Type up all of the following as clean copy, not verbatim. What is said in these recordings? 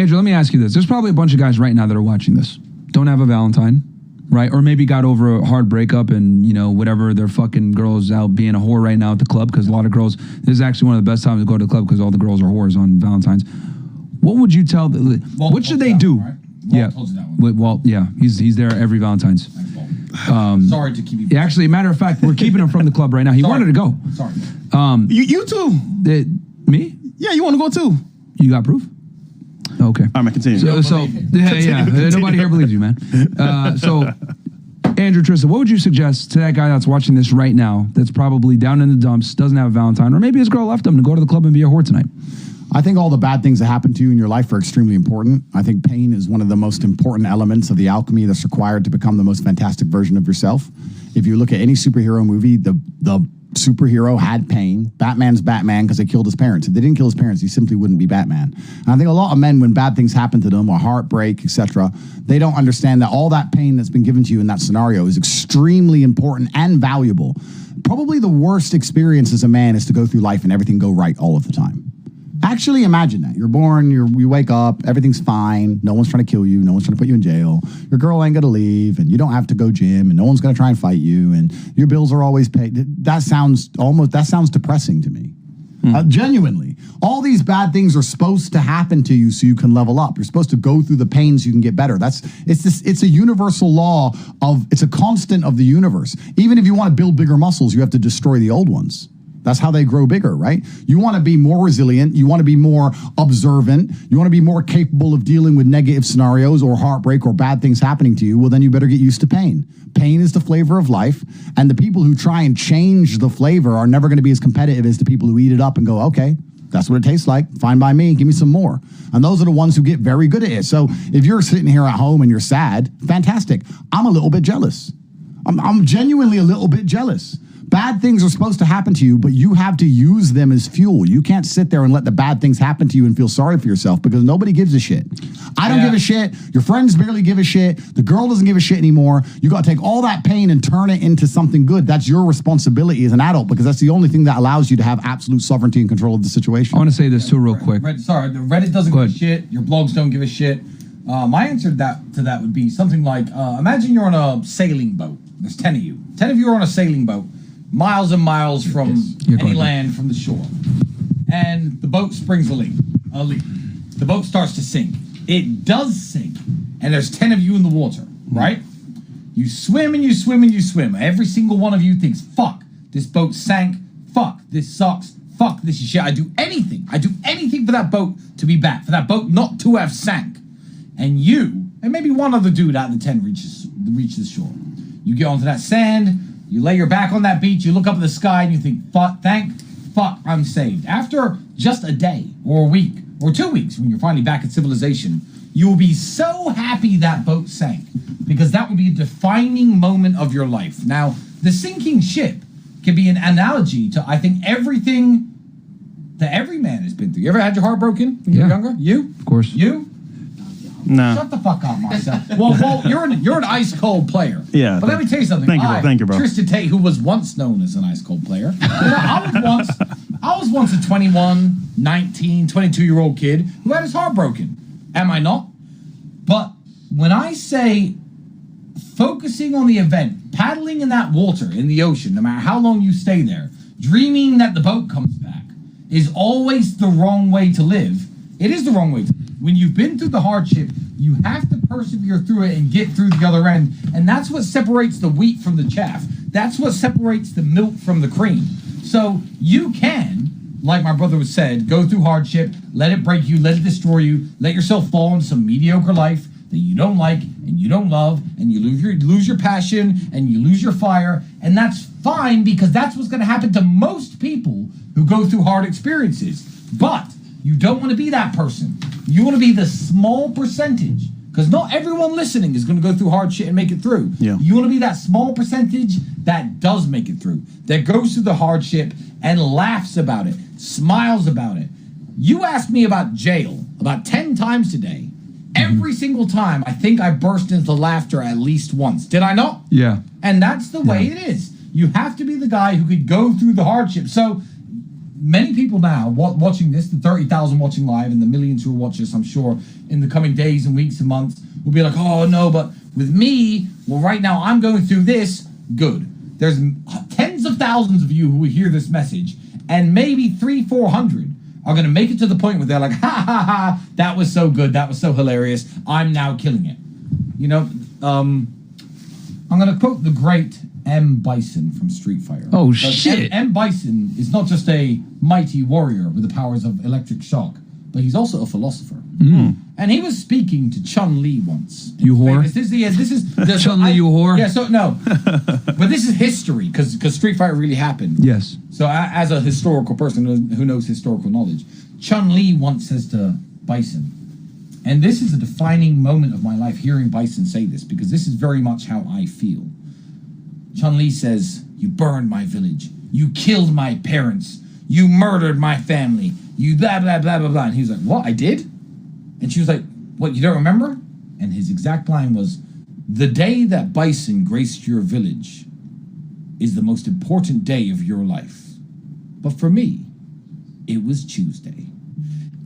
Andrew, let me ask you this. There's probably a bunch of guys right now that are watching this. Don't have a Valentine, right? Or maybe got over a hard breakup and, whatever, their fucking girl's out being a whore right now at the club because a lot of girls, this is actually one of the best times to go to the club because all the girls are whores on Valentine's. What would you tell, what should they do? One, right? Walt told you that one. Walt, yeah, he's there every Valentine's. Sorry to keep you. Actually, matter of fact, we're keeping him from the club right now. He wanted to go. Sorry. You too. Me? Yeah, you want to go too. You got proof? Okay. I'm gonna continue. Nobody here believes you, man. So, Andrew, Trista, what would you suggest to that guy that's watching this right now that's probably down in the dumps, doesn't have a Valentine, or maybe his girl left him to go to the club and be a whore tonight? I think all the bad things that happen to you in your life are extremely important. I think pain is one of the most important elements of the alchemy that's required to become the most fantastic version of yourself. If you look at any superhero movie, the superhero had pain. Batman's Batman because they killed his parents. If they didn't kill his parents, he simply wouldn't be Batman. And I think a lot of men, when bad things happen to them or heartbreak, etc., they don't understand that all that pain that's been given to you in that scenario is extremely important and valuable. Probably the worst experience as a man is to go through life and everything go right all of the time. Actually imagine that. You're born, you wake up, everything's fine, no one's trying to kill you, no one's trying to put you in jail, your girl ain't gonna leave, and you don't have to go gym, and no one's gonna try and fight you, and your bills are always paid. That sounds depressing to me. Genuinely. All these bad things are supposed to happen to you so you can level up. You're supposed to go through the pain so you can get better. It's a universal law it's a constant of the universe. Even if you want to build bigger muscles, you have to destroy the old ones. That's how they grow bigger, right? You want to be more resilient. You want to be more observant. You want to be more capable of dealing with negative scenarios or heartbreak or bad things happening to you. Well, then you better get used to pain. Pain is the flavor of life. And the people who try and change the flavor are never going to be as competitive as the people who eat it up and go, okay, that's what it tastes like. Fine by me. Give me some more. And those are the ones who get very good at it. So if you're sitting here at home and you're sad, fantastic. I'm a little bit jealous. I'm genuinely a little bit jealous. Bad things are supposed to happen to you, but you have to use them as fuel. You can't sit there and let the bad things happen to you and feel sorry for yourself because nobody gives a shit. I don't give a shit. Your friends barely give a shit. The girl doesn't give a shit anymore. You got to take all that pain and turn it into something good. That's your responsibility as an adult because that's the only thing that allows you to have absolute sovereignty and control of the situation. I want to say this too real quick. Reddit doesn't give a shit. Your blogs don't give a shit. My answer to that would be something like, imagine you're on a sailing boat. There's 10 of you. 10 of you are on a sailing boat. Miles and miles from any land from the shore. And the boat springs a leak. The boat starts to sink. It does sink. And there's 10 of you in the water, right? You swim and you swim and you swim. Every single one of you thinks, fuck, this boat sank. Fuck, this sucks. Fuck, this is shit. I do anything for that boat to be back, for that boat not to have sank. And you, and maybe one other dude out of the 10 reaches the shore. You get onto that sand. You lay your back on that beach, you look up at the sky, and you think, thank fuck, I'm saved. After just a day, or a week, or 2 weeks, when you're finally back at civilization, you will be so happy that boat sank, because that will be a defining moment of your life. Now, the sinking ship can be an analogy to, I think, everything that every man has been through. You ever had your heart broken when you were younger? You? Of course. You? No. Shut the fuck up, Marcel. Well, you're an ice cold player. Yeah. But let me tell you something. Thank you, bro. Tristan Tate, who was once known as an ice cold player. I was once a 21, 19, 22-year-old kid who had his heart broken. Am I not? But when I say focusing on the event, paddling in that water in the ocean, no matter how long you stay there, dreaming that the boat comes back, is always the wrong way to live. It is the wrong way to live. When you've been through the hardship, you have to persevere through it and get through the other end. And that's what separates the wheat from the chaff. That's what separates the milk from the cream. So you can, like my brother said, go through hardship, let it break you, let it destroy you, let yourself fall into some mediocre life that you don't like and you don't love, and you lose your passion and you lose your fire. And that's fine because that's what's going to happen to most people who go through hard experiences. But you don't want to be that person. You want to be the small percentage, because not everyone listening is going to go through hard shit and make it through. Yeah. You want to be that small percentage that does make it through, that goes through the hardship and laughs about it, smiles about it. You asked me about jail about 10 times today. Every single time, I think I burst into laughter at least once. Did I not? Yeah. And that's the way it is. You have to be the guy who could go through the hardship. So many people now watching this, the 30,000 watching live and the millions who will watch this, I'm sure, in the coming days and weeks and months, will be like, oh no, but with me, well, right now I'm going through this. Good. There's tens of thousands of you who will hear this message, and maybe 300-400 are going to make it to the point where they're like, ha ha ha, that was so good, that was so hilarious, I'm now killing it. You know, I'm going to quote the great M. Bison from Street Fighter. Oh, shit. M. Bison is not just a mighty warrior with the powers of electric shock, but he's also a philosopher. And he was speaking to Chun-Li once. You whore? This is Chun-Li, you whore? Yeah, so no. But this is history, because Street Fighter really happened. Yes. So as a historical person who knows historical knowledge, Chun-Li once says to Bison, and this is a defining moment of my life hearing Bison say this, because this is very much how I feel. Chun-Li says, you burned my village. You killed my parents. You murdered my family. You blah, blah, blah, blah, blah. And he was like, what, I did? And she was like, what, you don't remember? And his exact line was, the day that Bison graced your village is the most important day of your life. But for me, it was Tuesday.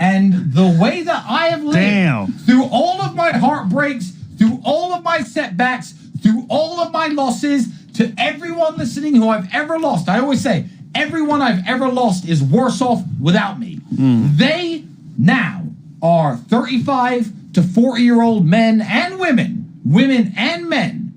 And the way that I have lived through all of my heartbreaks, through all of my setbacks, through all of my losses, to everyone listening who I've ever lost, I always say, everyone I've ever lost is worse off without me. They now are 35 to 40-year-old men and women and men.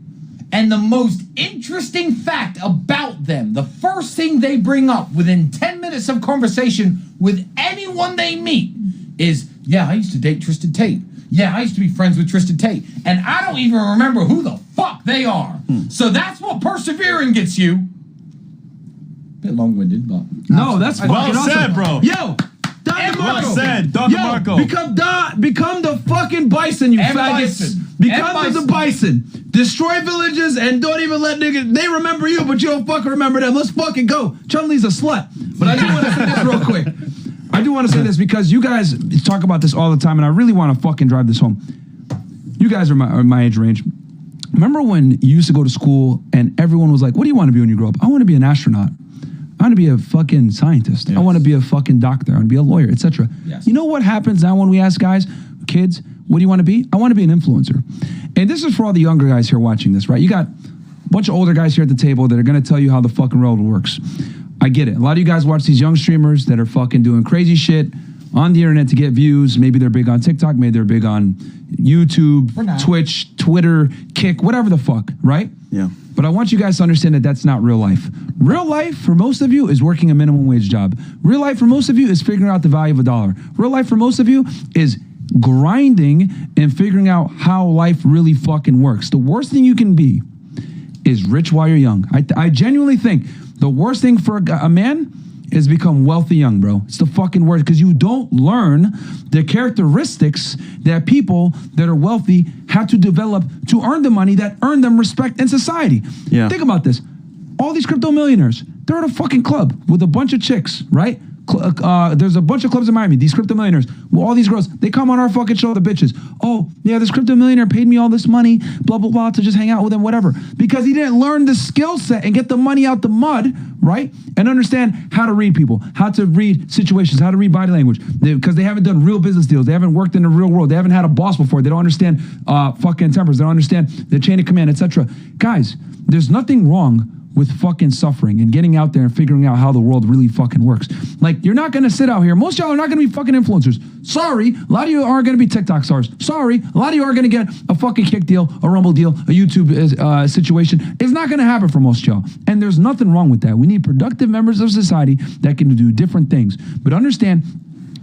And the most interesting fact about them, the first thing they bring up within 10 minutes of conversation with anyone they meet is, yeah, I used to date Tristan Tate. Yeah, I used to be friends with Tristan Tate. And I don't even remember who the fuck they are. So that's what persevering gets you. Bit long-winded, but... No, that's fucking well awesome. said, bro. Yo, Don DeMarco. Well said, Don DeMarco. Become the fucking bison, you M. faggots. Bison. Become the bison. Destroy villages and don't even let niggas... They remember you, but you don't fucking remember them. Let's fucking go. Chun-Li's a slut. But I do want to say this real quick. I do want to say this because you guys talk about this all the time, and I really want to fucking drive this home. You guys are my age range. Remember when you used to go to school and everyone was like, what do you want to be when you grow up? I want to be an astronaut. I want to be a fucking scientist. Yes. I want to be a fucking doctor. I want to be a lawyer, etc. Yes. You know what happens now when we ask guys, kids, what do you want to be? I want to be an influencer. And this is for all the younger guys here watching this, right? You got a bunch of older guys here at the table that are going to tell you how the fucking world works. I get it. A lot of you guys watch these young streamers that are fucking doing crazy shit on the internet to get views. Maybe they're big on TikTok. Maybe they're big on YouTube, Twitch, Twitter, Kick, whatever the fuck, right? Yeah. But I want you guys to understand that that's not real life. Real life, for most of you, is working a minimum wage job. Real life, for most of you, is figuring out the value of a dollar. Real life, for most of you, is grinding and figuring out how life really fucking works. The worst thing you can be is rich while you're young. I genuinely think the worst thing for a man is become wealthy young, bro. It's the fucking worst, because you don't learn the characteristics that people that are wealthy have to develop to earn the money that earn them respect in society. Yeah. Think about this. All these crypto millionaires, they're at a fucking club with a bunch of chicks, right? There's a bunch of clubs in Miami, these crypto millionaires, well, all these girls, they come on our fucking show, the bitches. Oh, yeah, this crypto millionaire paid me all this money, blah, blah, blah, to just hang out with him, whatever. Because he didn't learn the skill set and get the money out the mud, right? And understand how to read people, how to read situations, how to read body language. Because they haven't done real business deals. They haven't worked in the real world. They haven't had a boss before. They don't understand fucking tempers. They don't understand the chain of command, etc. Guys, there's nothing wrong with fucking suffering and getting out there and figuring out how the world really fucking works. Like, you're not going to sit out here. Most of y'all are not going to be fucking influencers. Sorry. A lot of you aren't going to be TikTok stars. Sorry. A lot of you are going to get a fucking Kick deal, a Rumble deal, a YouTube situation. It's not going to happen for most of y'all. And there's nothing wrong with that. We need productive members of society that can do different things. But understand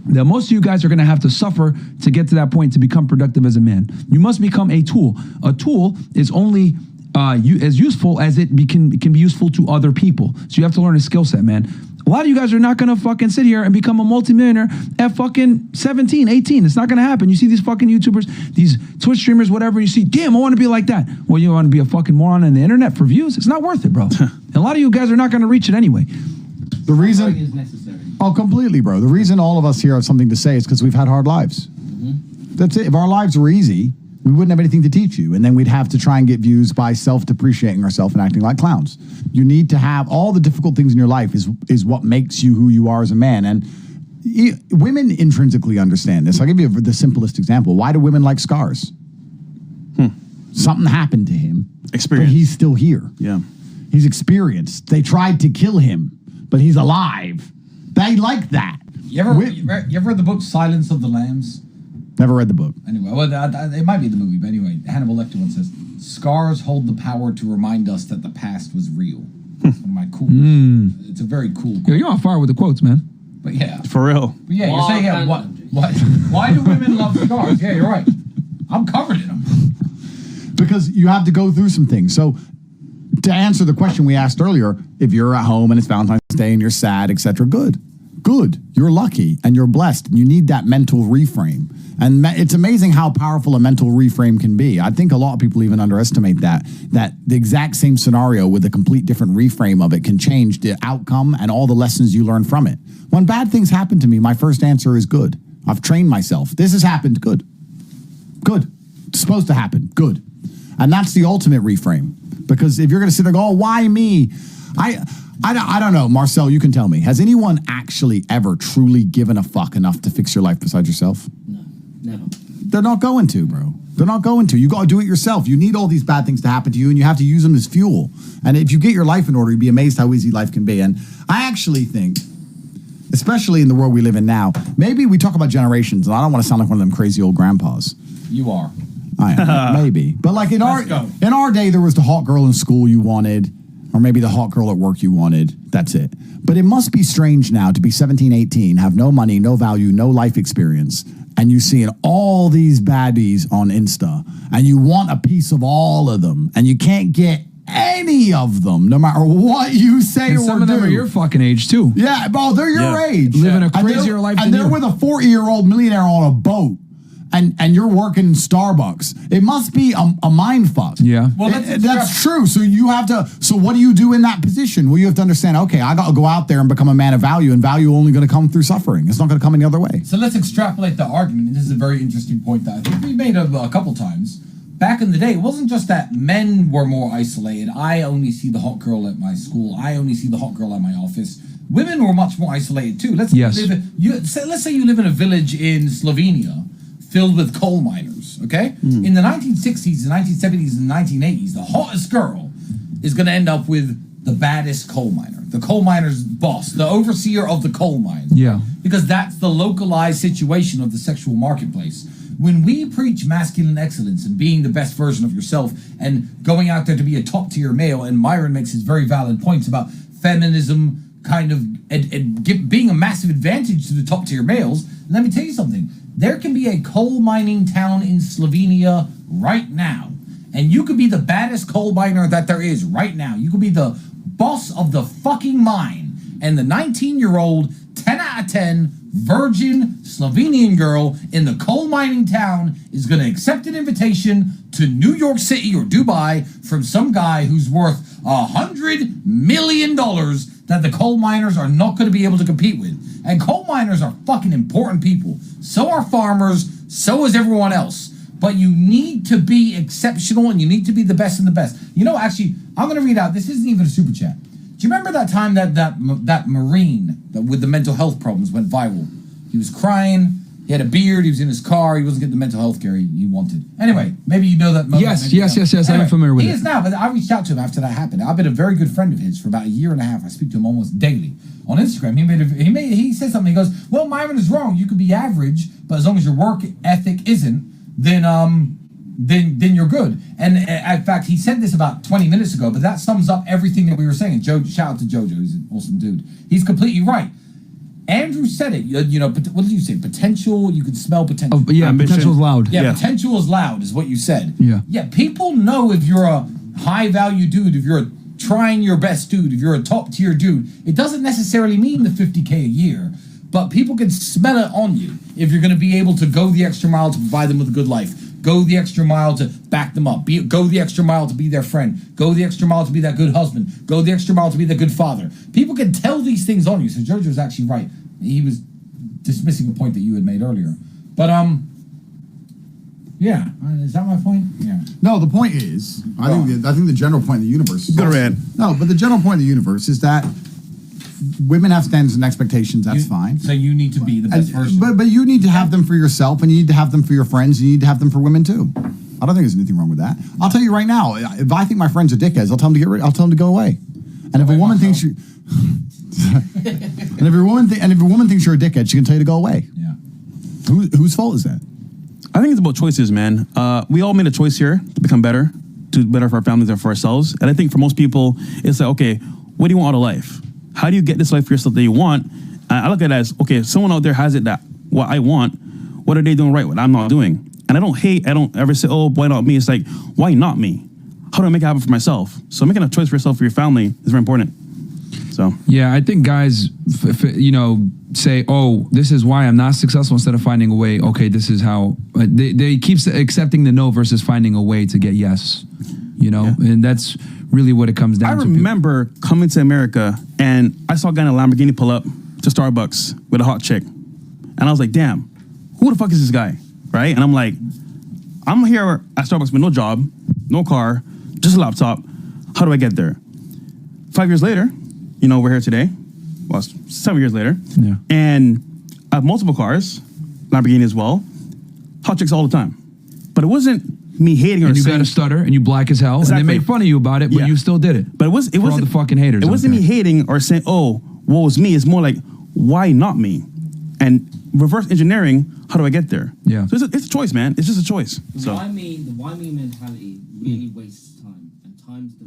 that most of you guys are going to have to suffer to get to that point to become productive as a man. You must become a tool. A tool is only as useful as it can be useful to other people. So you have to learn a skill set, man. A lot of you guys are not going to fucking sit here and become a multimillionaire at fucking 17, 18. It's not going to happen. You see these fucking YouTubers, these Twitch streamers, whatever, you see, damn, I want to be like that. Well, you want to be a fucking moron on the internet for views? It's not worth it, bro. And a lot of you guys are not going to reach it anyway. The reason is necessary. Oh, completely, bro. The reason all of us here have something to say is because we've had hard lives. That's it. If our lives were easy, We wouldn't have anything to teach you. And then we'd have to try and get views by self-depreciating ourselves and acting like clowns. You need to have all the difficult things in your life is what makes you who you are as a man. And women intrinsically understand this. I'll give you the simplest example. Why do women like scars? Something happened to him. Experience. But he's still here. Yeah. He's experienced. They tried to kill him, but he's alive. They like that. You ever read the book Silence of the Lambs? Never read the book. Anyway, well, it might be the movie, but anyway, Hannibal Lecter once says, "Scars hold the power to remind us that the past was real." It's one of my cool. It's a very cool quote. Yo, you're on fire with the quotes, man. But yeah, For real. but yeah, you're saying why do women love scars? Yeah, you're right. I'm covered in them. Because you have to go through some things. So to answer the question we asked earlier, if you're at home and it's Valentine's Day and you're sad, etc., good. You're lucky and you're blessed. And you need that mental reframe. And it's amazing how powerful a mental reframe can be. I think a lot of people even underestimate that the exact same scenario with a complete different reframe of it can change the outcome and all the lessons you learn from it. When bad things happen to me, my first answer is good. I've trained myself. This has happened. Good. It's supposed to happen. Good. And that's the ultimate reframe. Because if you're going to sit there and go, oh, why me? I don't know. Marcel, you can tell me. Has anyone actually ever truly given a fuck enough to fix your life besides yourself? No, never. They're not going to, bro. They're not going to. You got to do it yourself. You need all these bad things to happen to you, and you have to use them as fuel. And if you get your life in order, you'd be amazed how easy life can be. And I actually think, especially in the world we live in now, maybe we talk about generations, and I don't want to sound like one of them crazy old grandpas. You are. I am, maybe. But like in our day, there was the hot girl in school you wanted, or maybe the hot girl at work you wanted. That's it. But it must be strange now to be 17, 18, have no money, no value, no life experience, and you seeing all these baddies on Insta, and you want a piece of all of them, and you can't get any of them, no matter what you say And or some of them do. are your fucking age, too. Yeah, bro, they're your age. Living a And crazier they're- life And than they're you. with a 40-year-old millionaire on a boat. And you're working in Starbucks. It must be a mind fuck. Yeah. Well, That's true. So you have to. So what do you do in that position? Well, you have to understand. Okay, I got to go out there and become a man of value, and value only going to come through suffering. It's not going to come any other way. So let's extrapolate the argument. And this is a very interesting point that I think we made a couple times. Back in the day, it wasn't just that men were more isolated. I only see the hot girl at my school. I only see the hot girl at my office. Women were much more isolated too. Let's say you live in a village in Slovenia filled with coal miners, okay? In the 1960s, the 1970s, and 1980s, the hottest girl is going to end up with the baddest coal miner, the coal miner's boss, the overseer of the coal mine. Yeah. Because that's the localized situation of the sexual marketplace. When we preach masculine excellence and being the best version of yourself and going out there to be a top-tier male, and Myron makes his very valid points about feminism kind of being a massive advantage to the top-tier males, let me tell you something. There can be a coal mining town in Slovenia right now, and you could be the baddest coal miner that there is right now. You could be the boss of the fucking mine, and the 19-year-old, 10 out of 10, virgin Slovenian girl in the coal mining town is going to accept an invitation to New York City or Dubai from some guy who's worth $100 million that the coal miners are not going to be able to compete with. And coal miners are fucking important people. So are farmers. So is everyone else. But you need to be exceptional and you need to be the best and the best. You know, actually, I'm going to read out. This isn't even a super chat. Do you remember that time that Marine that with the mental health problems went viral? He was crying. He had a beard. He was in his car. He wasn't getting the mental health care he wanted. Anyway, maybe you know that. Yes. Anyway, I'm familiar with it. He is now, but I reached out to him after that happened. I've been a very good friend of his for about a year and a half. I speak to him almost daily on Instagram. He said something. He goes, "Well, Myron is wrong. You could be average, but as long as your work ethic isn't, then you're good." And in fact, he said this about 20 minutes ago, but that sums up everything that we were saying. Shout out to Jojo. He's an awesome dude. He's completely right. Andrew said it. You know, what did you say? Potential. You could smell potential. Oh, yeah, potential is loud. Yeah, potential is loud, is what you said. Yeah. Yeah, people know if you're a high value dude, if you're trying your best dude, if you're a top tier dude. It doesn't necessarily mean the $50K a year, but people can smell it on you if you're going to be able to go the extra mile to provide them with a good life. Go the extra mile to back them up. Go the extra mile to be their friend. Go the extra mile to be that good husband. Go the extra mile to be that good father. People can tell these things on you. So Jojo's actually right. He was dismissing a point that you had made earlier. But Yeah. Is that my point? Yeah. No, the point is, I think the general point of the universe is Good rant. No, but the general point of the universe is that women have standards and expectations. That's fine. So you need to be the best version. But you need to have them for yourself, and you need to have them for your friends, and you need to have them for women too. I don't think there's anything wrong with that. I'll tell you right now, if I think my friends are dickheads, I'll tell them to get rid. I'll tell them to go away. And if a woman thinks you, and if a woman thinks you're a dickhead, she can tell you to go away. Yeah. Whose fault is that? I think it's about choices, man. We all made a choice here to become better, to better for our families and for ourselves. And I think for most people, it's like, okay, what do you want out of life? How do you get this life for yourself that you want? I look at it as, okay, if someone out there has it that what I want, what are they doing right, what I'm not doing? And I don't ever say, oh, why not me? It's like, why not me? How do I make it happen for myself? So making a choice for yourself, for your family is very important. So yeah, I think guys, say, oh, this is why I'm not successful, instead of finding a way. Okay, this is how they keep accepting the no versus finding a way to get yes. And that's really what it comes down to. I remember coming to America and I saw a guy in a Lamborghini pull up to Starbucks with a hot chick, and I was like, damn, who the fuck is this guy, right? And I'm like, I'm here at Starbucks with no job, no car, just a laptop. How do I get there? 5 years later, we're here today. Well, 7 years later. Yeah. And I have multiple cars, Lamborghini as well. Hot chicks all the time. But it wasn't me hating or and you saying, got a stutter and you black as hell. Exactly. And they made fun of you about it, but you still did it. But it wasn't all the fucking haters. It wasn't me hating or saying, oh, woe is me. It's more like, why not me? And reverse engineering, how do I get there? Yeah. So it's a choice, man. It's just a choice. The why me mentality really wastes time, and time's the